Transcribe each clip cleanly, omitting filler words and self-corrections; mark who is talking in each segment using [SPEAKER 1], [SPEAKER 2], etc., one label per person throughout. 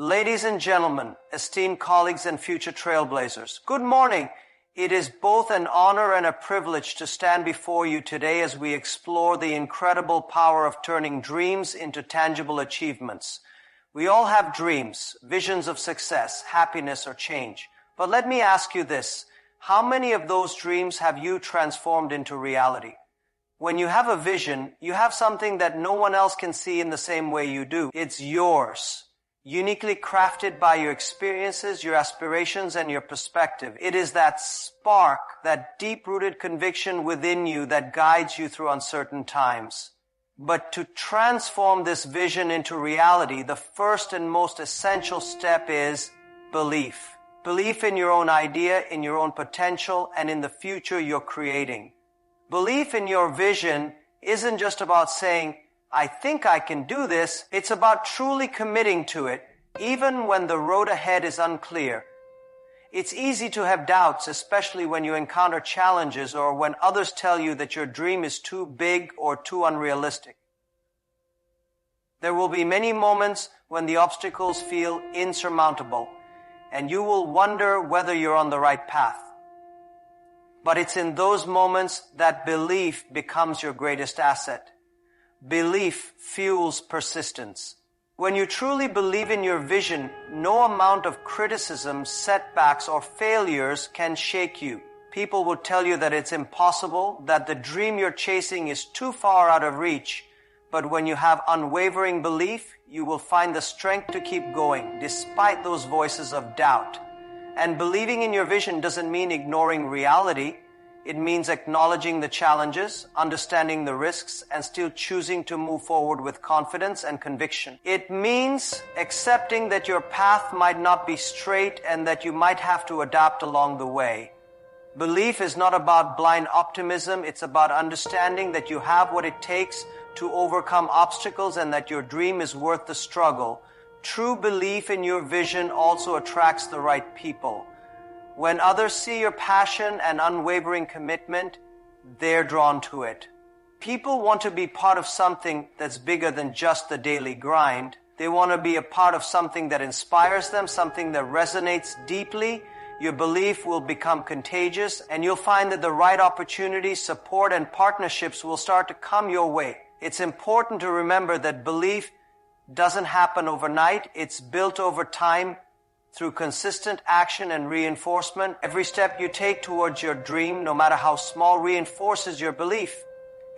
[SPEAKER 1] Ladies and gentlemen, esteemed colleagues and future trailblazers, good morning. It is both an honor and a privilege to stand before you today as we explore the incredible power of turning dreams into tangible achievements. We all have dreams, visions of success, happiness, or change. But let me ask you this. How many of those dreams have you transformed into reality? When you have a vision, you have something that no one else can see in the same way you do. It's yours. Uniquely crafted by your experiences, your aspirations, and your perspective. It is that spark, that deep-rooted conviction within you that guides you through uncertain times. But to transform this vision into reality, the first and most essential step is belief. Belief in your own idea, in your own potential, and in the future you're creating. Belief in your vision isn't just about saying, I think I can do this. It's about truly committing to it, even when the road ahead is unclear. It's easy to have doubts, especially when you encounter challenges or when others tell you that your dream is too big or too unrealistic. There will be many moments when the obstacles feel insurmountable, and you will wonder whether you're on the right path. But it's in those moments that belief becomes your greatest asset. Belief fuels persistence. When you truly believe in your vision, no amount of criticism, setbacks, or failures can shake you. People will tell you that it's impossible, that the dream you're chasing is too far out of reach. But when you have unwavering belief, you will find the strength to keep going, despite those voices of doubt. And believing in your vision doesn't mean ignoring reality. It means acknowledging the challenges, understanding the risks, and still choosing to move forward with confidence and conviction. It means accepting that your path might not be straight and that you might have to adapt along the way. Belief is not about blind optimism. It's about understanding that you have what it takes to overcome obstacles and that your dream is worth the struggle. True belief in your vision also attracts the right people. When others see your passion and unwavering commitment, they're drawn to it. People want to be part of something that's bigger than just the daily grind. They want to be a part of something that inspires them, something that resonates deeply. Your belief will become contagious, and you'll find that the right opportunities, support, and partnerships will start to come your way. It's important to remember that belief doesn't happen overnight. It's built over time through consistent action and reinforcement. Every step you take towards your dream, no matter how small, reinforces your belief.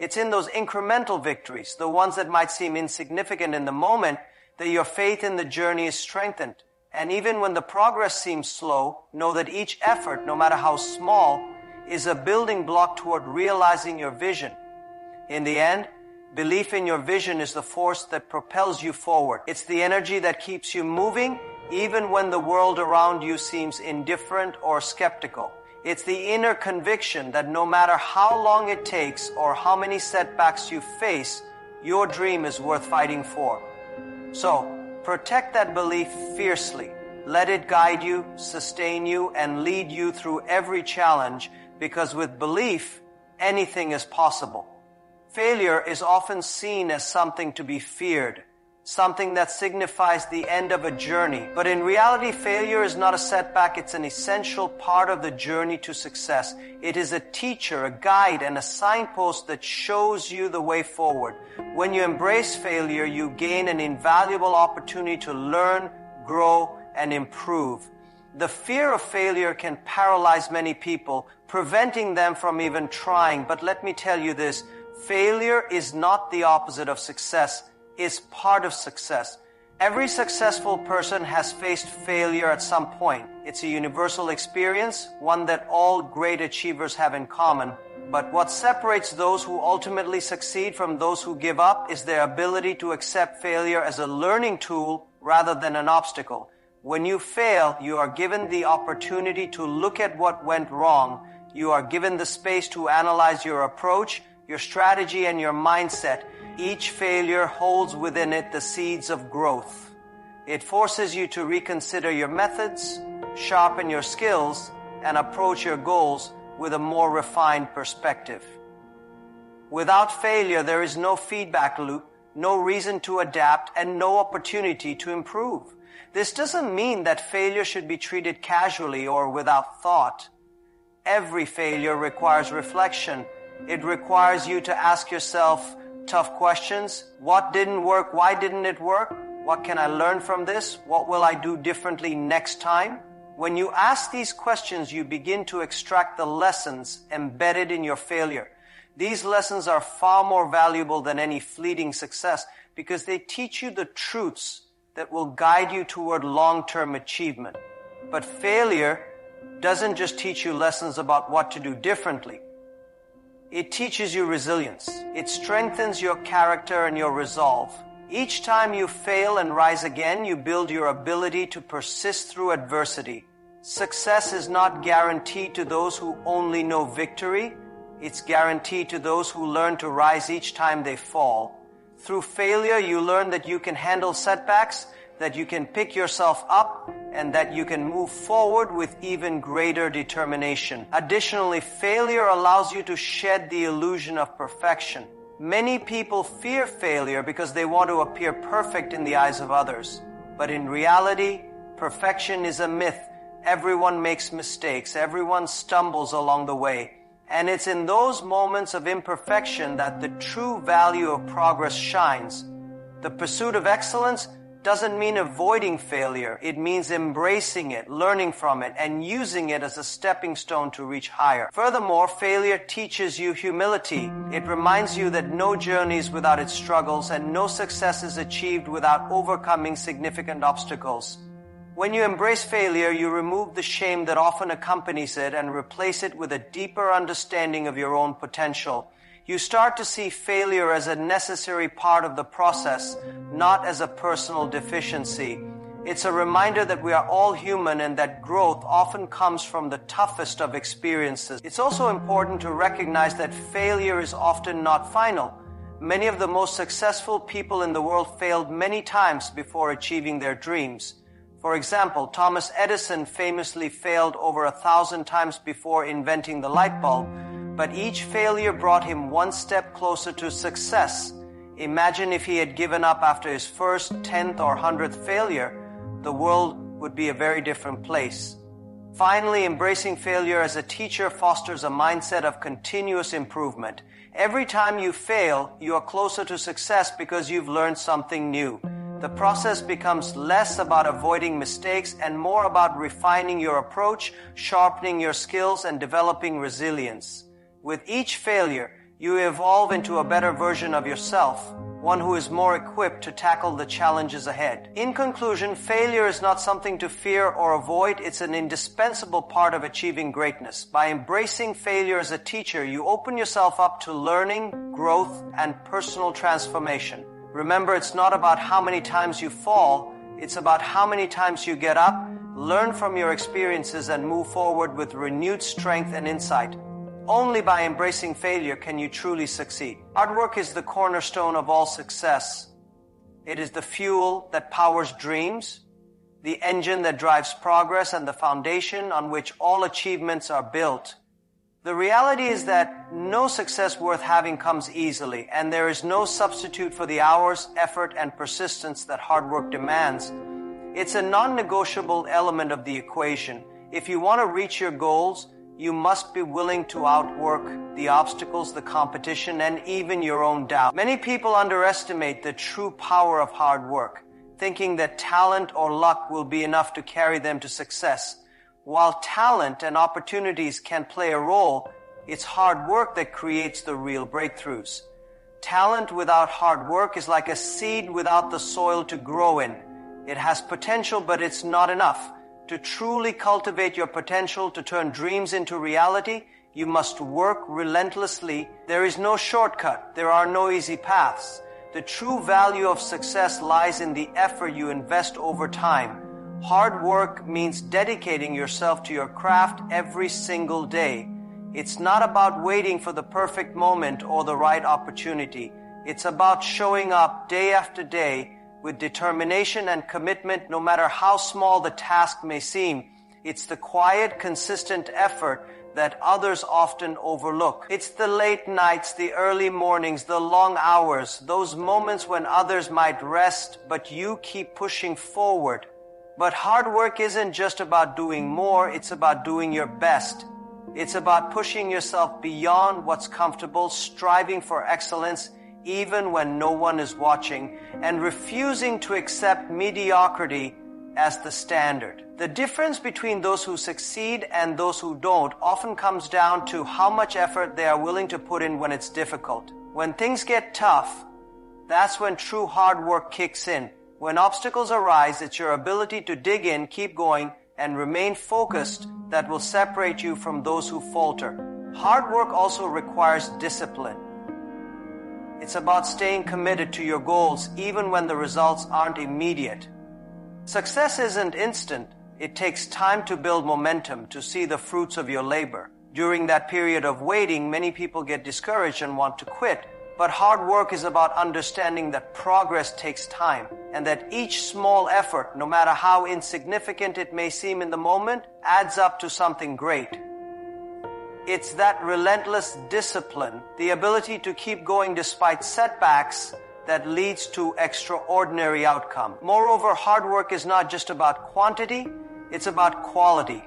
[SPEAKER 1] It's in those incremental victories, the ones that might seem insignificant in the moment, that your faith in the journey is strengthened. And even when the progress seems slow, know that each effort, no matter how small, is a building block toward realizing your vision. In the end, belief in your vision is the force that propels you forward. It's the energy that keeps you moving, even when the world around you seems indifferent or skeptical. It's the inner conviction that no matter how long it takes or how many setbacks you face, your dream is worth fighting for. So, protect that belief fiercely. Let it guide you, sustain you, and lead you through every challenge, because with belief, anything is possible. Failure is often seen as something to be feared, something that signifies the end of a journey. But in reality, failure is not a setback. It's an essential part of the journey to success. It is a teacher, a guide, and a signpost that shows you the way forward. When you embrace failure, you gain an invaluable opportunity to learn, grow, and improve. The fear of failure can paralyze many people, preventing them from even trying. But let me tell you this, failure is not the opposite of success. Is part of success. Every successful person has faced failure at some point. It's a universal experience, one that all great achievers have in common. But what separates those who ultimately succeed from those who give up is their ability to accept failure as a learning tool rather than an obstacle. When you fail, you are given the opportunity to look at what went wrong. You are given the space to analyze your approach, your strategy, and your mindset. Each failure holds within it the seeds of growth. It forces you to reconsider your methods, sharpen your skills, and approach your goals with a more refined perspective. Without failure, there is no feedback loop. no reason to adapt, and no opportunity to improve. This doesn't mean that failure should be treated casually or without thought. Every failure requires reflection. It requires you to ask yourself tough questions. What didn't work? Why didn't it work? What can I learn from this? What will I do differently next time? When you ask these questions, you begin to extract the lessons embedded in your failure. These lessons are far more valuable than any fleeting success because they teach you the truths that will guide you toward long-term achievement. But failure doesn't just teach you lessons about what to do differently. It teaches you resilience. It strengthens your character and your resolve. Each time you fail and rise again, you build your ability to persist through adversity. Success is not guaranteed to those who only know victory. It's guaranteed to those who learn to rise each time they fall. Through failure, you learn that you can handle setbacks, that you can pick yourself up, and that you can move forward with even greater determination. Additionally, failure allows you to shed the illusion of perfection. Many people fear failure because they want to appear perfect in the eyes of others. But in reality, perfection is a myth. Everyone makes mistakes. Everyone stumbles along the way. And it's in those moments of imperfection that the true value of progress shines. The pursuit of excellence doesn't mean avoiding failure. It means embracing it, learning from it, and using it as a stepping stone to reach higher. Furthermore, failure teaches you humility. It reminds you that no journey is without its struggles and no success is achieved without overcoming significant obstacles. When you embrace failure, you remove the shame that often accompanies it and replace it with a deeper understanding of your own potential. You start to see failure as a necessary part of the process, not as a personal deficiency. It's a reminder that we are all human and that growth often comes from the toughest of experiences. It's also important to recognize that failure is often not final. Many of the most successful people in the world failed many times before achieving their dreams. For example, Thomas Edison famously failed over 1,000 times before inventing the light bulb, but each failure brought him one step closer to success. Imagine if he had given up after his first, 10th, or 100th failure. The world would be a very different place. Finally, embracing failure as a teacher fosters a mindset of continuous improvement. Every time you fail, you are closer to success because you've learned something new. The process becomes less about avoiding mistakes and more about refining your approach, sharpening your skills, and developing resilience. With each failure, you evolve into a better version of yourself, one who is more equipped to tackle the challenges ahead. In conclusion, failure is not something to fear or avoid. It's an indispensable part of achieving greatness. By embracing failure as a teacher, you open yourself up to learning, growth, and personal transformation. Remember, it's not about how many times you fall. It's about how many times you get up, learn from your experiences, and move forward with renewed strength and insight. Only by embracing failure can you truly succeed. Hard work is the cornerstone of all success. It is the fuel that powers dreams, the engine that drives progress, and the foundation on which all achievements are built. The reality is that no success worth having comes easily, and there is no substitute for the hours, effort, and persistence that hard work demands. It's a non-negotiable element of the equation. If you want to reach your goals, you must be willing to outwork the obstacles, the competition, and even your own doubt. Many people underestimate the true power of hard work, thinking that talent or luck will be enough to carry them to success. While talent and opportunities can play a role, it's hard work that creates the real breakthroughs. Talent without hard work is like a seed without the soil to grow in. It has potential, but it's not enough. To truly cultivate your potential to turn dreams into reality, you must work relentlessly. There is no shortcut. There are no easy paths. The true value of success lies in the effort you invest over time. Hard work means dedicating yourself to your craft every single day. It's not about waiting for the perfect moment or the right opportunity. It's about showing up day after day with determination and commitment, no matter how small the task may seem. It's the quiet, consistent effort that others often overlook. It's the late nights, the early mornings, the long hours, those moments when others might rest, but you keep pushing forward. But hard work isn't just about doing more, it's about doing your best. It's about pushing yourself beyond what's comfortable, striving for excellence, even when no one is watching, and refusing to accept mediocrity as the standard. The difference between those who succeed and those who don't often comes down to how much effort they are willing to put in when it's difficult. When things get tough, that's when true hard work kicks in. When obstacles arise, it's your ability to dig in, keep going, and remain focused that will separate you from those who falter. Hard work also requires discipline. It's about staying committed to your goals even when the results aren't immediate. Success isn't instant. It takes time to build momentum, to see the fruits of your labor. During that period of waiting, many people get discouraged and want to quit. But hard work is about understanding that progress takes time and that each small effort, no matter how insignificant it may seem in the moment, adds up to something great. It's that relentless discipline, the ability to keep going despite setbacks, that leads to extraordinary outcome. Moreover, hard work is not just about quantity, it's about quality.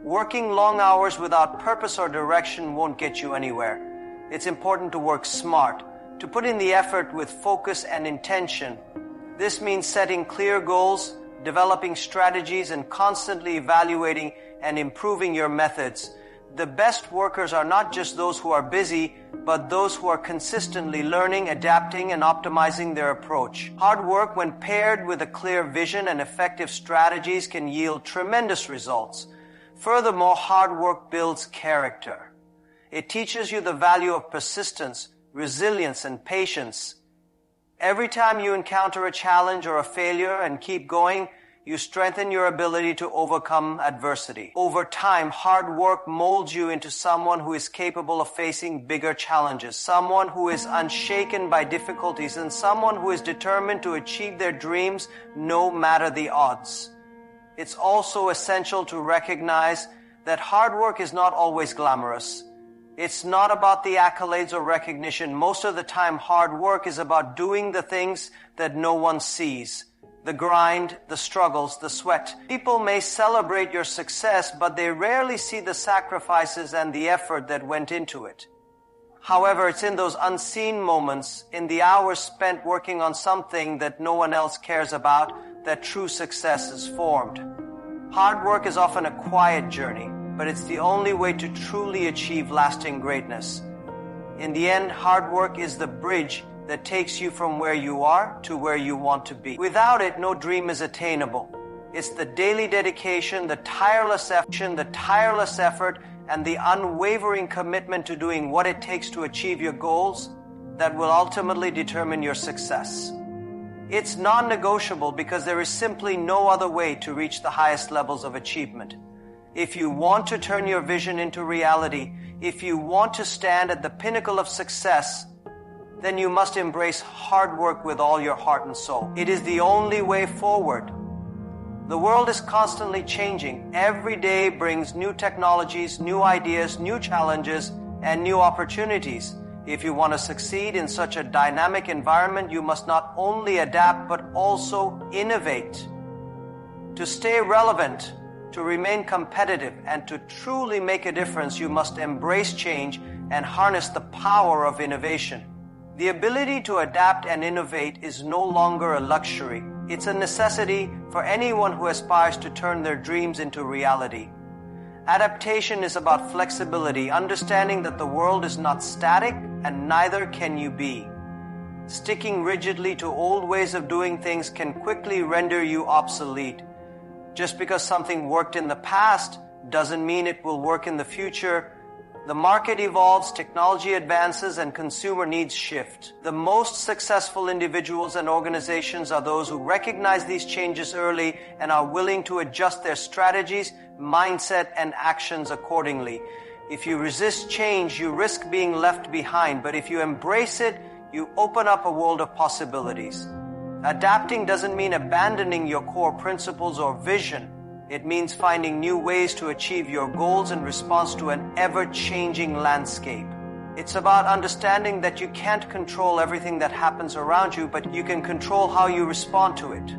[SPEAKER 1] Working long hours without purpose or direction won't get you anywhere. It's important to work smart, to put in the effort with focus and intention. This means setting clear goals, developing strategies, and constantly evaluating and improving your methods. The best workers are not just those who are busy, but those who are consistently learning, adapting, and optimizing their approach. Hard work, when paired with a clear vision and effective strategies, can yield tremendous results. Furthermore, hard work builds character. It teaches you the value of persistence, resilience, and patience. Every time you encounter a challenge or a failure and keep going, you strengthen your ability to overcome adversity. Over time, hard work molds you into someone who is capable of facing bigger challenges, someone who is unshaken by difficulties, and someone who is determined to achieve their dreams no matter the odds. It's also essential to recognize that hard work is not always glamorous. It's not about the accolades or recognition. Most of the time, hard work is about doing the things that no one sees. The grind, the struggles, the sweat. People may celebrate your success, but they rarely see the sacrifices and the effort that went into it. However, it's in those unseen moments, in the hours spent working on something that no one else cares about, that true success is formed. Hard work is often a quiet journey, but it's the only way to truly achieve lasting greatness. In the end, hard work is the bridge that takes you from where you are to where you want to be. Without it, no dream is attainable. It's the daily dedication, the tireless action, the tireless effort, and the unwavering commitment to doing what it takes to achieve your goals that will ultimately determine your success. It's non-negotiable because there is simply no other way to reach the highest levels of achievement. If you want to turn your vision into reality, if you want to stand at the pinnacle of success, then you must embrace hard work with all your heart and soul. It is the only way forward. The world is constantly changing. Every day brings new technologies, new ideas, new challenges, and new opportunities. If you want to succeed in such a dynamic environment, you must not only adapt, but also innovate. To stay relevant, to remain competitive, and to truly make a difference, you must embrace change and harness the power of innovation. The ability to adapt and innovate is no longer a luxury. It's a necessity for anyone who aspires to turn their dreams into reality. Adaptation is about flexibility, understanding that the world is not static and neither can you be. Sticking rigidly to old ways of doing things can quickly render you obsolete. Just because something worked in the past doesn't mean it will work in the future. The market evolves, technology advances, and consumer needs shift. The most successful individuals and organizations are those who recognize these changes early and are willing to adjust their strategies, mindset, and actions accordingly. If you resist change, you risk being left behind, but if you embrace it, you open up a world of possibilities. Adapting doesn't mean abandoning your core principles or vision. It means finding new ways to achieve your goals in response to an ever-changing landscape. It's about understanding that you can't control everything that happens around you, but you can control how you respond to it.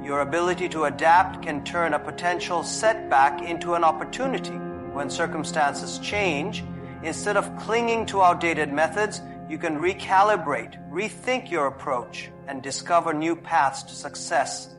[SPEAKER 1] Your ability to adapt can turn a potential setback into an opportunity. When circumstances change, instead of clinging to outdated methods, you can recalibrate, rethink your approach, and discover new paths to success.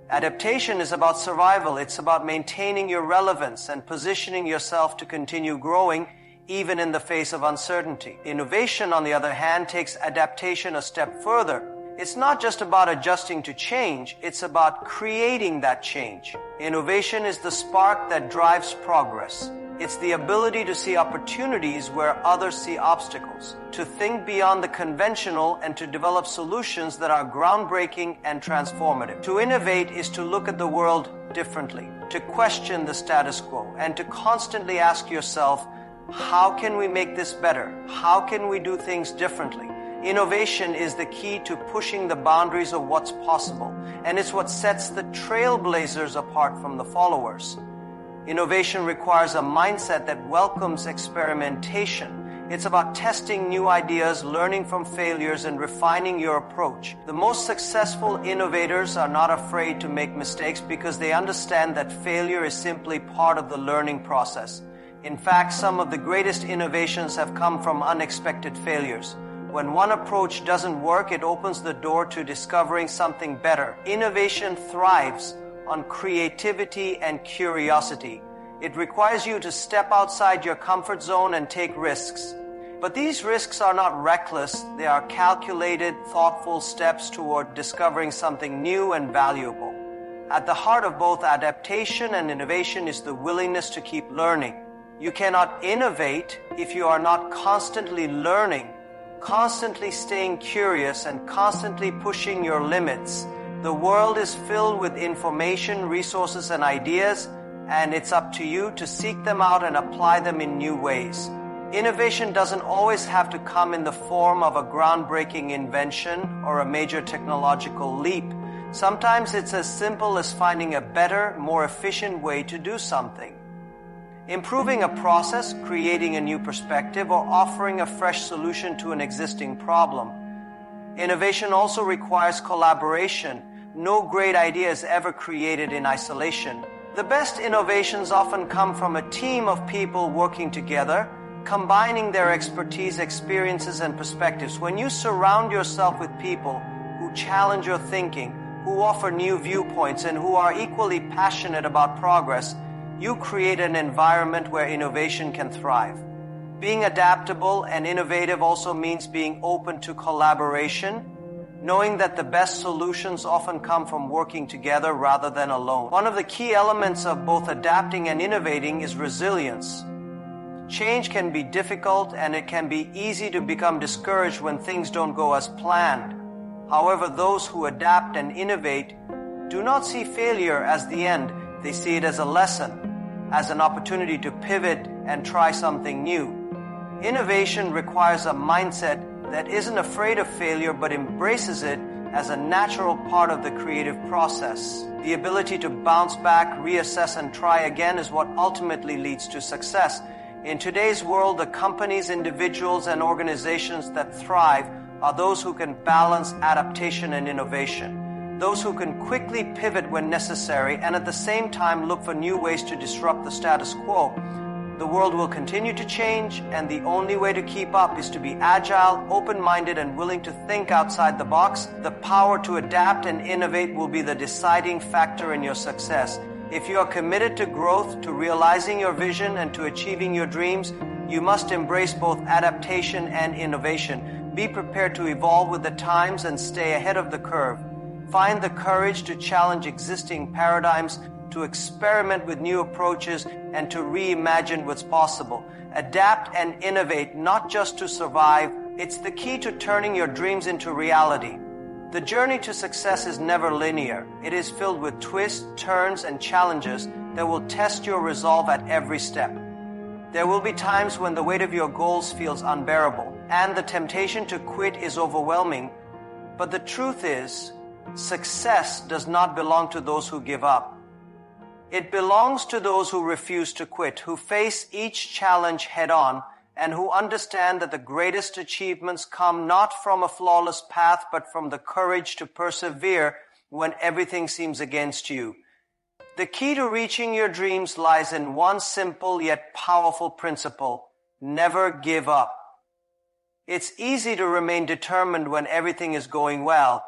[SPEAKER 1] Adaptation is about survival. It's about maintaining your relevance and positioning yourself to continue growing even in the face of uncertainty. Innovation, on the other hand, takes adaptation a step further. It's not just about adjusting to change, it's about creating that change. Innovation is the spark that drives progress. It's the ability to see opportunities where others see obstacles, to think beyond the conventional and to develop solutions that are groundbreaking and transformative. To innovate is to look at the world differently, to question the status quo, and to constantly ask yourself, how can we make this better? How can we do things differently? Innovation is the key to pushing the boundaries of what's possible, and it's what sets the trailblazers apart from the followers. Innovation requires a mindset that welcomes experimentation. It's about testing new ideas, learning from failures, and refining your approach. The most successful innovators are not afraid to make mistakes because they understand that failure is simply part of the learning process. In fact, some of the greatest innovations have come from unexpected failures. When one approach doesn't work, it opens the door to discovering something better. Innovation thrives on creativity and curiosity. It requires you to step outside your comfort zone and take risks. But these risks are not reckless. They are calculated, thoughtful steps toward discovering something new and valuable. At the heart of both adaptation and innovation is the willingness to keep learning. You cannot innovate if you are not constantly learning, constantly staying curious, and constantly pushing your limits. The world is filled with information, resources, and ideas, and it's up to you to seek them out and apply them in new ways. Innovation doesn't always have to come in the form of a groundbreaking invention or a major technological leap. Sometimes it's as simple as finding a better, more efficient way to do something. Improving a process, creating a new perspective, or offering a fresh solution to an existing problem. Innovation also requires collaboration. No great idea is ever created in isolation. The best innovations often come from a team of people working together, combining their expertise, experiences, and perspectives. When you surround yourself with people who challenge your thinking, who offer new viewpoints, and who are equally passionate about progress, you create an environment where innovation can thrive. Being adaptable and innovative also means being open to collaboration, knowing that the best solutions often come from working together rather than alone. One of the key elements of both adapting and innovating is resilience. Change can be difficult, and it can be easy to become discouraged when things don't go as planned. However, those who adapt and innovate do not see failure as the end. They see it as a lesson, as an opportunity to pivot and try something new. Innovation requires a mindset that isn't afraid of failure but embraces it as a natural part of the creative process. The ability to bounce back, reassess, and try again is what ultimately leads to success. In today's world, the companies, individuals, and organizations that thrive are those who can balance adaptation and innovation. Those who can quickly pivot when necessary and at the same time look for new ways to disrupt the status quo. The world will continue to change, and the only way to keep up is to be agile, open-minded, and willing to think outside the box. The power to adapt and innovate will be the deciding factor in your success. If you are committed to growth, to realizing your vision, and to achieving your dreams, you must embrace both adaptation and innovation. Be prepared to evolve with the times and stay ahead of the curve. Find the courage to challenge existing paradigms, to experiment with new approaches, and to reimagine what's possible. Adapt and innovate, not just to survive. It's the key to turning your dreams into reality. The journey to success is never linear. It is filled with twists, turns, and challenges that will test your resolve at every step. There will be times when the weight of your goals feels unbearable, and the temptation to quit is overwhelming. But the truth is, success does not belong to those who give up. It belongs to those who refuse to quit, who face each challenge head-on, and who understand that the greatest achievements come not from a flawless path, but from the courage to persevere when everything seems against you. The key to reaching your dreams lies in one simple yet powerful principle: never give up. It's easy to remain determined when everything is going well.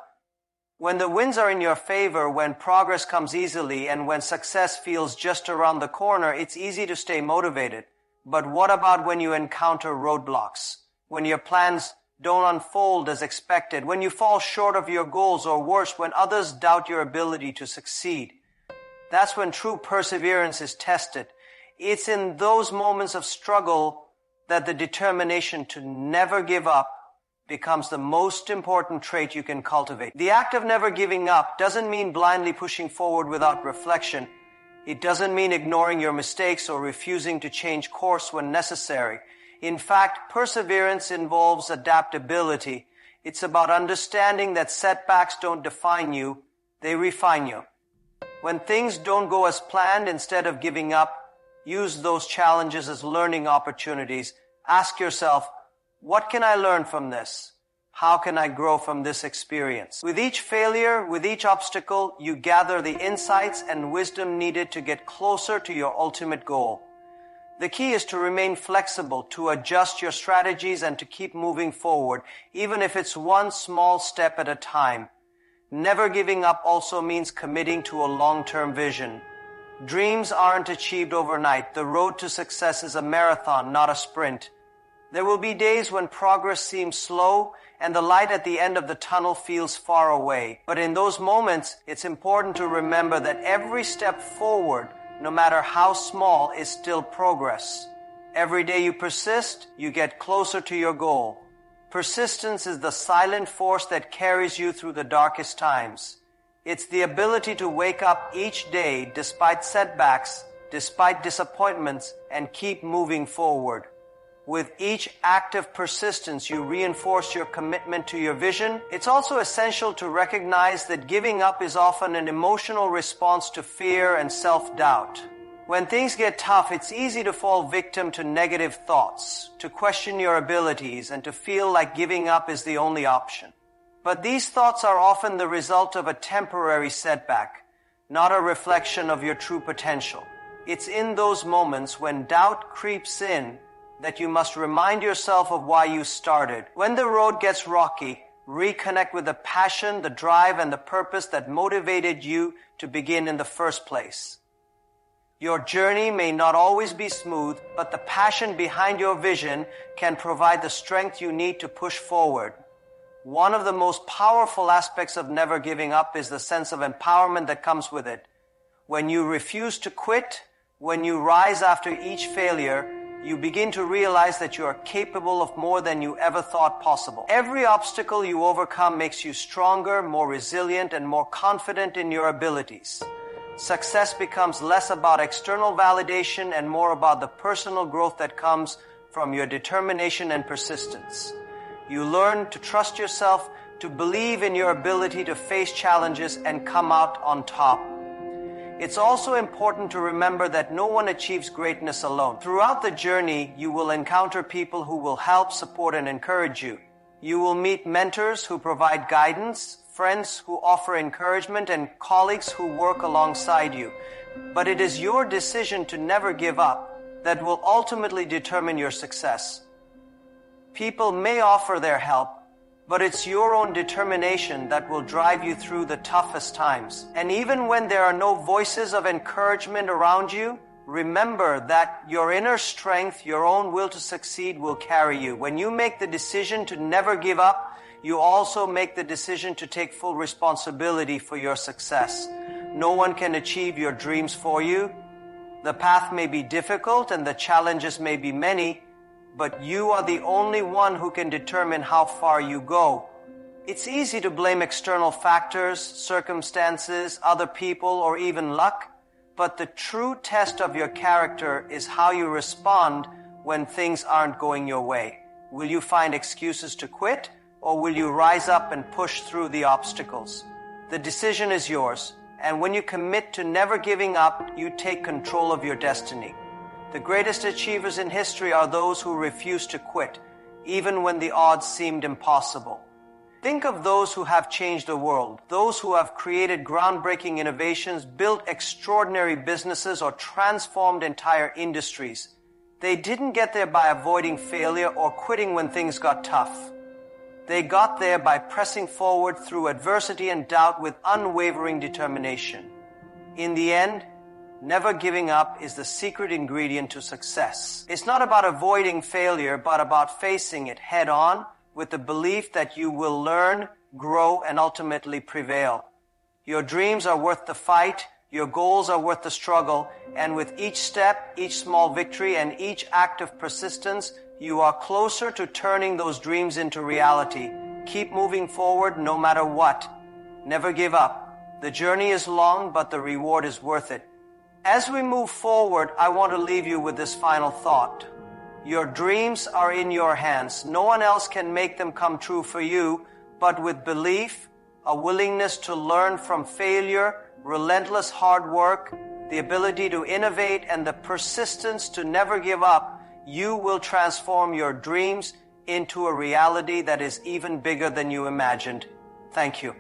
[SPEAKER 1] When the winds are in your favor, when progress comes easily, and when success feels just around the corner, it's easy to stay motivated. But what about when you encounter roadblocks? When your plans don't unfold as expected? When you fall short of your goals, or worse, when others doubt your ability to succeed? That's when true perseverance is tested. It's in those moments of struggle that the determination to never give up becomes the most important trait you can cultivate. The act of never giving up doesn't mean blindly pushing forward without reflection. It doesn't mean ignoring your mistakes or refusing to change course when necessary. In fact, perseverance involves adaptability. It's about understanding that setbacks don't define you, they refine you. When things don't go as planned, instead of giving up, use those challenges as learning opportunities. Ask yourself, what can I learn from this? How can I grow from this experience? With each failure, with each obstacle, you gather the insights and wisdom needed to get closer to your ultimate goal. The key is to remain flexible, to adjust your strategies, and to keep moving forward, even if it's one small step at a time. Never giving up also means committing to a long-term vision. Dreams aren't achieved overnight. The road to success is a marathon, not a sprint. There will be days when progress seems slow and the light at the end of the tunnel feels far away. But in those moments, it's important to remember that every step forward, no matter how small, is still progress. Every day you persist, you get closer to your goal. Persistence is the silent force that carries you through the darkest times. It's the ability to wake up each day despite setbacks, despite disappointments, and keep moving forward. With each act of persistence, you reinforce your commitment to your vision. It's also essential to recognize that giving up is often an emotional response to fear and self-doubt. When things get tough, it's easy to fall victim to negative thoughts, to question your abilities, and to feel like giving up is the only option. But these thoughts are often the result of a temporary setback, not a reflection of your true potential. It's in those moments when doubt creeps in that you must remind yourself of why you started. When the road gets rocky, reconnect with the passion, the drive, and the purpose that motivated you to begin in the first place. Your journey may not always be smooth, but the passion behind your vision can provide the strength you need to push forward. One of the most powerful aspects of never giving up is the sense of empowerment that comes with it. When you refuse to quit, when you rise after each failure, you begin to realize that you are capable of more than you ever thought possible. Every obstacle you overcome makes you stronger, more resilient, and more confident in your abilities. Success becomes less about external validation and more about the personal growth that comes from your determination and persistence. You learn to trust yourself, to believe in your ability to face challenges and come out on top. It's also important to remember that no one achieves greatness alone. Throughout the journey, you will encounter people who will help, support, and encourage you. You will meet mentors who provide guidance, friends who offer encouragement, and colleagues who work alongside you. But it is your decision to never give up that will ultimately determine your success. People may offer their help, but it's your own determination that will drive you through the toughest times. And even when there are no voices of encouragement around you, remember that your inner strength, your own will to succeed, will carry you. When you make the decision to never give up, you also make the decision to take full responsibility for your success. No one can achieve your dreams for you. The path may be difficult and the challenges may be many, but you are the only one who can determine how far you go. It's easy to blame external factors, circumstances, other people, or even luck, but the true test of your character is how you respond when things aren't going your way. Will you find excuses to quit, or will you rise up and push through the obstacles? The decision is yours, And when you commit to never giving up, you take control of your destiny. The greatest achievers in history are those who refuse to quit, even when the odds seemed impossible. Think of those who have changed the world, those who have created groundbreaking innovations, built extraordinary businesses, or transformed entire industries. They didn't get there by avoiding failure or quitting when things got tough. They got there by pressing forward through adversity and doubt with unwavering determination. In the end, never giving up is the secret ingredient to success. It's not about avoiding failure, but about facing it head on with the belief that you will learn, grow, and ultimately prevail. Your dreams are worth the fight, your goals are worth the struggle, and with each step, each small victory, and each act of persistence, you are closer to turning those dreams into reality. Keep moving forward no matter what. Never give up. The journey is long, but the reward is worth it. As we move forward, I want to leave you with this final thought. Your dreams are in your hands. No one else can make them come true for you, but with belief, a willingness to learn from failure, relentless hard work, the ability to innovate, and the persistence to never give up, you will transform your dreams into a reality that is even bigger than you imagined. Thank you.